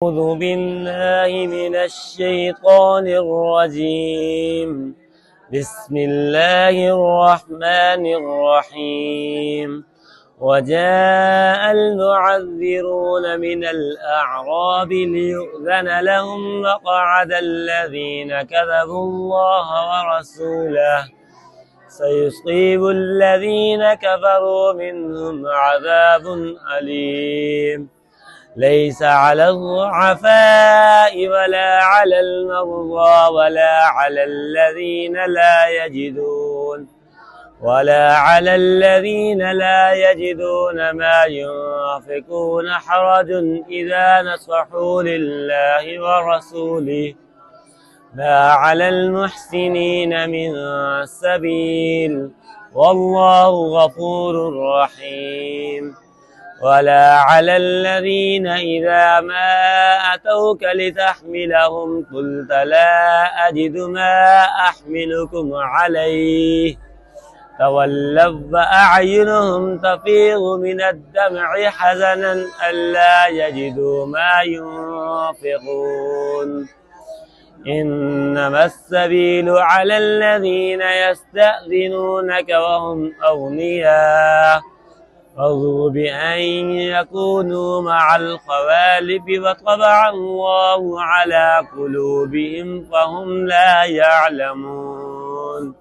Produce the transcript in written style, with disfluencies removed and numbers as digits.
أعوذ بالله من الشيطان الرجيم. بسم الله الرحمن الرحيم. وجاء المعذرون من الأعراب ليؤذن لهم وقعد الذين كذبوا الله ورسوله سيصيب الذين كفروا منهم عذاب أليم. ليس على الضعفاء ولا على المرضى ولا على الذين لا يجدون ما ينفقون حرج إذا نصحوا لله ورسوله ما على المحسنين من سبيل والله غفور رحيم. ولا على الذين إذا ما أتوك لتحملهم قلت لا أجد ما أحملكم عليه تولوا وأعينهم تفيض من الدمع حزنا ألا يجدوا ما ينفقون. إنما السبيل على الذين يستأذنونك وهم أغنياء رضوا بأن يكونوا مع الخوالف وطبع الله على قلوبهم فهم لا يعلمون.